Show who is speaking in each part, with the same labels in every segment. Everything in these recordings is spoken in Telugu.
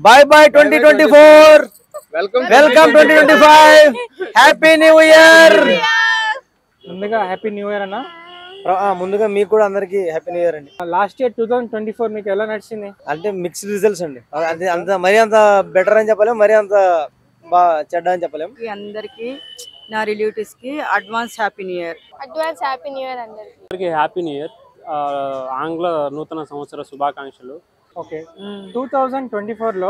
Speaker 1: Bye bye 2024. Welcome 2025. Happy New Year.
Speaker 2: ముందుగా హ్యాపీ న్యూ ఇయర్ అన్న.
Speaker 1: ముందుగా మీకు కూడా అందరికి హ్యాపీ న్యూ ఇయర్ అండి.
Speaker 2: లాస్ట్ ఇయర్ 2024 మీకు ఎలా నడిచింది?
Speaker 1: అంటే మిక్స్డ్ రిజల్ట్స్ అండి. అది అంత మరీ అంత బెటర్ అని చెప్పలేము, మరీ అంత బాగా చెడ్డ అని చెప్పలేము.
Speaker 3: అందరికి నా రిలేటివ్స్ కి అడ్వాన్స్ హ్యాపీ న్యూ ఇయర్.
Speaker 4: అందరికీ హ్యాపీ న్యూ ఇయర్, ఆంగ్ల నూతన సంవత్సర శుభాకాంక్షలు.
Speaker 2: ఓకే, 2024 లో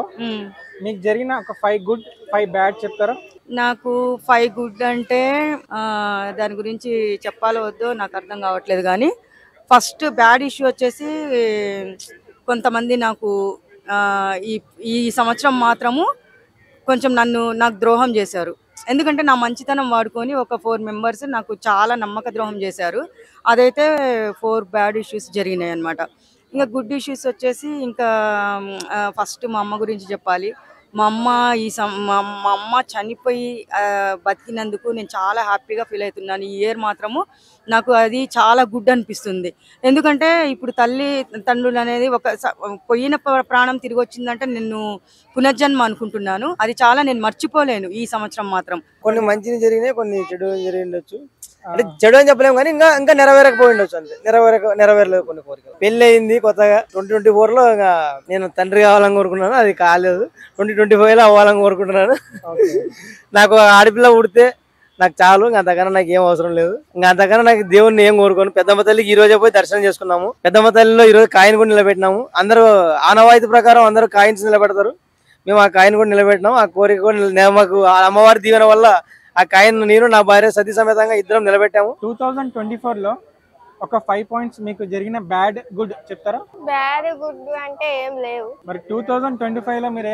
Speaker 2: మీకు జరిగిన ఒక 5 గుడ్ 5 బ్యాడ్ చెప్తారా?
Speaker 3: నాకు 5 గుడ్ అంటే దాని గురించి చెప్పాలో వద్దో నాకు అర్థం కావట్లేదు. కానీ ఫస్ట్ బ్యాడ్ ఇష్యూ వచ్చేసి కొంతమంది నాకు ఈ సంవత్సరం మాత్రము కొంచెం నాకు ద్రోహం చేశారు. ఎందుకంటే నా మంచితనం వాడుకొని ఒక 4 మెంబర్స్ నాకు చాలా నమ్మక ద్రోహం చేశారు. అదైతే 4 బ్యాడ్ ఇష్యూస్ జరిగినాయి అన్నమాట. ఇంకా గుడ్ ఇష్యూస్ వచ్చేసి ఇంకా ఫస్ట్ మా అమ్మ గురించి చెప్పాలి. మా అమ్మ చనిపోయి బతికినందుకు నేను చాలా హ్యాపీగా ఫీల్ అవుతున్నాను. ఈ ఇయర్ మాత్రము నాకు అది చాలా గుడ్ అనిపిస్తుంది. ఎందుకంటే ఇప్పుడు తండ్రులు అనేది పోయిన ప్రాణం తిరిగి వచ్చిందంటే నేను పునర్జన్మ అనుకుంటున్నాను. అది చాలా నేను మర్చిపోలేను ఈ సంవత్సరం మాత్రం.
Speaker 1: కొన్ని మంచి జరిగినాయి, కొన్ని చెడు జరిగి ఉండొచ్చు. అంటే చెడు అని చెప్పలేము కానీ ఇంకా నెరవేరకపోయి ఉండొచ్చు. అంతే, నెరవేరలేదు కొన్ని కోరికలు. పెళ్లి అయింది కొత్తగా 2024 లో. నేను తండ్రి కావాలని కోరుకున్నాను, అది కాలేదు. 2025 లో అవ్వాలని కోరుకుంటున్నాను. నాకు ఆడపిల్ల పుడితే నాకు చాలు, అంతకన్నా నాకు ఏం అవసరం లేదు. అంతకన్నా నాకు దేవుణ్ణి ఏం కోరుకోను. పెద్దమ్మ తల్లికి ఈ రోజే పోయి దర్శనం చేసుకున్నాము. పెద్దమ్మ తల్లిలో ఈ రోజు కాయిన్ కూడా నిలబెట్టినాము. అందరూ ఆనవాయితీ ప్రకారం అందరూ కాయిన్స్ నిలబెడతారు. మేము ఆ కాయిన్ కూడా నిలబెట్టినాము. ఆ కోరిక కూడా మాకు అమ్మవారి దీవెన వల్ల ఆ కాయిన్ నేను నా భార్య సతీ సమేతంగా ఇద్దరం నిలబెట్టాము.
Speaker 2: 2024 లో ఒక 5 పాయింట్స్ మీకు జరిగిన బ్యాడ్ గుడ్ చెప్తారా?
Speaker 5: బ్యాడ్ గుడ్ అంటే ఏం లేవు.
Speaker 2: మరి 2025 లో మీరు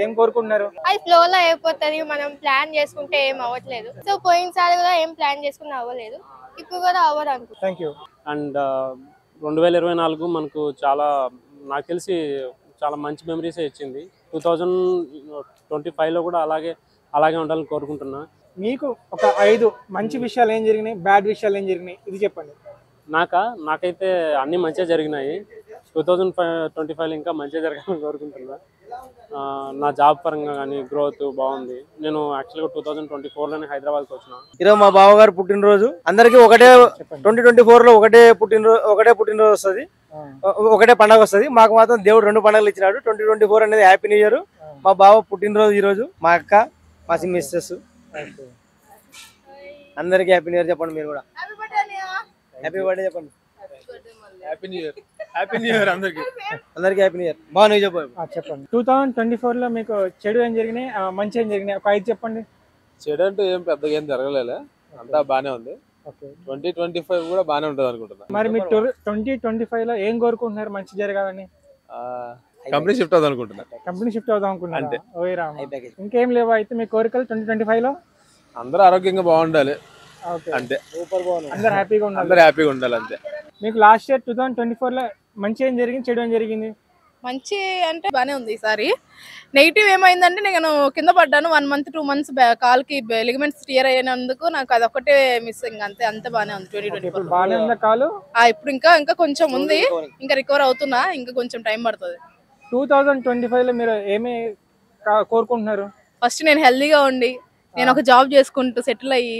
Speaker 2: ఏం కోరుకుంటున్నారు?
Speaker 5: అది ఫ్లో లో అయిపోతుంది. మనం ప్లాన్ చేసుకుంటే ఏం అవ్వట్లేదు. సో పోయినసారి కూడా ఏం ప్లాన్ చేసుకుని అవ్వలేదు, ఇప్పుడు కూడా అవ్వదు అనుకుంటా.
Speaker 2: Thank you.
Speaker 4: అండ్ 2024 మనకు చాలా, నాకు తెలిసి చాలా మంచి మెమరీసే ఇచ్చింది. 2025 లో కూడా అలాగే ఉండాలని కోరుకుంటున్నా. మీకు
Speaker 2: ఒక 5 మంచి విషయాలు ఏం జరిగినాయి, బ్యాడ్ విషయాలు ఏం జరిగినాయి, ఇది చెప్పండి.
Speaker 4: నాకైతే అన్ని మంచిగా జరిగినాయి. 2025 ఇంకా మంచిగా జరగాలని కోరుకుంటున్నా. నా జాబ్ పరంగా కానీ గ్రోత్ బాగుంది. నేను యాక్చువల్గా 2024 లోనే హైదరాబాద్కి వచ్చిన.
Speaker 1: ఈరోజు మా బావగారు పుట్టినరోజు. అందరికి 2024 లో ఒకటే పుట్టినరోజు వస్తుంది, ఒకటే పండుగ వస్తుంది. మాకు మాత్రం దేవుడు 2 పండుగలు ఇచ్చినాడు. 2024 అనేది హ్యాపీ న్యూ ఇయర్. మా బావ పుట్టినరోజు ఈ రోజు. మా అక్క, మా మిస్సెస్ అందరికి హ్యాపీ న్యూ ఇయర్ చెప్పండి. మీరు కూడా హ్యాపీ బర్త్డే చెప్పండి.
Speaker 6: Happy new year. Happy new year అందరికి
Speaker 1: హ్యాపీ న్యూ ఇయర్. బాగా
Speaker 2: చెప్పండి. 2024 లో మీకు చెడు ఏం జరిగినాయి, మంచి ఏం జరిగినాయి, ఒక 5 చెప్పండి.
Speaker 6: చెడు అంటే ఏం పెద్దగా ఏం జరగలేదు, అంతా బానే ఉంది. 2025 కూడా బానే ఉంటుంది అనుకుంటున్నా.
Speaker 2: మరి మీరు 2025 లో ఏం కోరుకుంటున్నారు మంచి జరగాలని?
Speaker 6: కంపెనీ షిఫ్ట్ అవుదాం అనుకుంటున్నా.
Speaker 2: కంపెనీ షిఫ్ట్ అవుదాం అనుకుంటున్నా.
Speaker 6: అంతే.
Speaker 2: ఇంకేం లేవా అయితే మీ కోరికలు 2025 లో?
Speaker 6: అందరూ ఆరోగ్యంగా బాగుండాలి అంతే.
Speaker 2: అందరు హ్యాపీగా ఉండాలి
Speaker 6: అంతే.
Speaker 2: మీకు లాస్ట్ ఇయర్ 2024 లో మంచి ఏం జరిగింది, చెడు ఏం జరిగింది?
Speaker 7: మంచి అంటే బానే ఉంది. ఈసారి నెగిటివ్ ఏమైందంటే నేను కింద పడ్డాను. 1 మంత్ 2 మంత్స్ కాల్కి లిగమెంట్స్ టియర్ అయినందుకు నాకు అదొక్కటే మిస్సింగ్. అంతే బానే ఉంది 2024.
Speaker 2: బానే ఉందా కాలు?
Speaker 7: ఇప్పుడు ఇంకా కొంచెం ఉంది, ఇంకా రికవర్ అవుతున్నా, ఇంకా కొంచెం టైం పడుతుంది.
Speaker 2: 2025 లో మీరు ఏమి కోరుకుంటున్నారు?
Speaker 7: ఫస్ట్ నేను హెల్దీగా ఉండి నేను ఒక జాబ్ చేసుకుంటూ సెటిల్ అయ్యి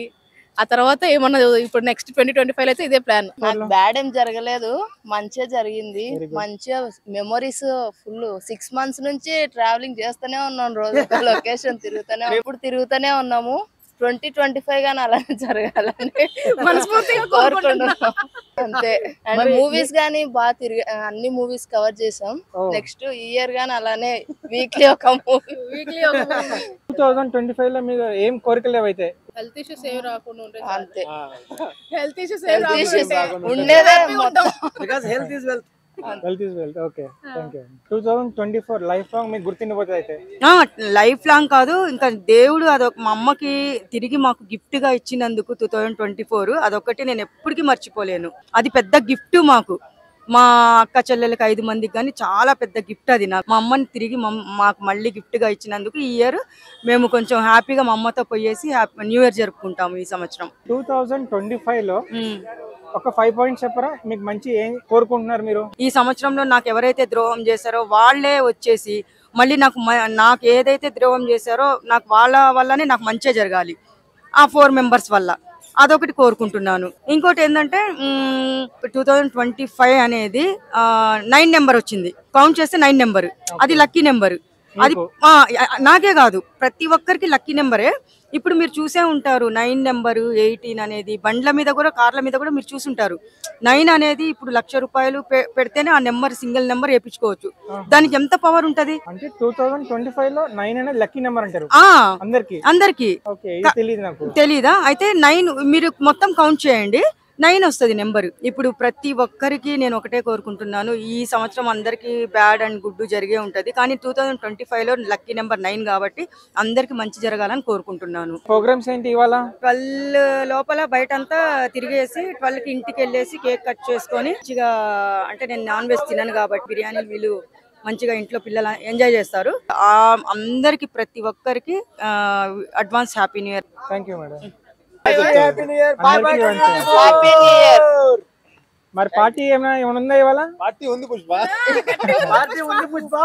Speaker 7: ఆ తర్వాత ఏమన్నా ఇప్పుడు నెక్స్ట్ 2025 అయితే ఇదే ప్లాన్.
Speaker 8: నాకు బ్యాడ్ ఏం జరగలేదు, మంచిగా జరిగింది. మంచిగా మెమరీస్ ఫుల్. 6 months నుంచి ట్రావెలింగ్ చేస్తూనే ఉన్నాను, రోజు లొకేషన్ తిరుగుతూనే ఉన్నాము. 2025 గానీ అలానే జరగాలని
Speaker 7: మనస్ఫూర్తిగా
Speaker 8: కోరుకుంటున్నాం అంతే. అండ్ మూవీస్ గానీ బాగా అన్ని మూవీస్ కవర్ చేసాం. నెక్స్ట్ ఇయర్ గానీ అలానే వీక్లీ ఒక మూవీ.
Speaker 2: 2025 లో మీరు ఏం కోరికలు ఏవైతే?
Speaker 7: హెల్త్ ఇష్యూస్ ఏం రాకుండా ఉంటాయి
Speaker 8: అంతే.
Speaker 7: హెల్త్ ఇష్యూస్
Speaker 8: ఉండేదే మొత్తం.
Speaker 2: Health is wealth. Okay, thank you. 2024 life long మీకు గుర్తుండిపోతుంది అయితే?
Speaker 3: లైఫ్ లాంగ్ కాదు, ఇంకా దేవుడు అదొక మా అమ్మకి తిరిగి మాకు గిఫ్ట్ గా ఇచ్చినందుకు 2024 అదొకటి నేను ఎప్పటికీ మర్చిపోలేను. అది పెద్ద గిఫ్ట్ మాకు, మా అక్క చెల్లెలకి 5 మందికి కానీ చాలా పెద్ద గిఫ్ట్ అది. నాకు మా అమ్మని తిరిగి మాకు మళ్ళీ గిఫ్ట్ గా ఇచ్చినందుకు ఈ ఇయర్ మేము కొంచెం హ్యాపీగా మా అమ్మతో పోయేసి న్యూ ఇయర్ జరుపుకుంటాము ఈ సంవత్సరం.
Speaker 2: 2025 లో ఒక 5 పాయింట్స్ చెప్పరా, మీకు మంచి ఏం కోరుకుంటున్నారు మీరు?
Speaker 3: ఈ సంవత్సరంలో నాకు ఎవరైతే ద్రోహం చేశారో వాళ్ళే వచ్చేసి మళ్ళీ నాకు ఏదైతే ద్రోహం చేశారో నాకు వాళ్ళ వల్లనే నాకు మంచిగా జరగాలి, ఆ 4 మెంబర్స్ వల్ల. అదొకటి కోరుకుంటున్నాను. ఇంకోటి ఏంటంటే 2025 అనేది 9 నెంబర్ వచ్చింది. కౌంట్ చేస్తే 9 నెంబర్, అది లక్కీ నెంబర్. అది నాకే కాదు, ప్రతి ఒక్కరికి లక్కీ నెంబరే. ఇప్పుడు మీరు చూసే ఉంటారు 9 నెంబరు, 18 అనేది బండ్ల మీద కూడా, కార్ల మీద కూడా మీరు చూసుంటారు. 9 అనేది ఇప్పుడు ₹1,00,000 పెడితేనే ఆ నెంబర్, సింగిల్ నెంబర్ వేయించుకోవచ్చు. దానికి ఎంత పవర్ ఉంటది
Speaker 2: అంటే 2025 లో 9 అనేది లక్కీ నెంబర్ అంటారు అందరికి. తెలీదా? అయితే 9 మీరు మొత్తం కౌంట్ చేయండి, 9 వస్తుంది నెంబర్. ఇప్పుడు ప్రతి ఒక్కరికి నేను ఒకటే కోరుకుంటున్నాను, ఈ సంవత్సరం అందరికి బ్యాడ్ అండ్ గుడ్ జరిగే ఉంటది, కానీ 2025 లో లక్కీ నెంబర్ 9 కాబట్టి అందరికి మంచి జరగాలని కోరుకుంటున్నాను. ప్రోగ్రామ్స్ ఏంటి ఇవాళ?
Speaker 3: 12 లోపల బయటంతా తిరిగేసి 12కి ఇంటికి వెళ్ళేసి కేక్ కట్ చేసుకొని మంచిగా, అంటే నేను నాన్ వెజ్ తినను కాబట్టి బిర్యానీ వీళ్ళు మంచిగా ఇంట్లో పిల్లలు ఎంజాయ్ చేస్తారు. అందరికి ప్రతి ఒక్కరికి advance happy new year.
Speaker 2: Thank you madam.
Speaker 1: Happy new year. By by.
Speaker 8: Happy new year.
Speaker 2: మరి పార్టీ ఏమైనా ఉందా ఇవాళ?
Speaker 6: పార్టీ ఉంది పుష్ప.
Speaker 1: పార్టీ ఉంది పుష్ప.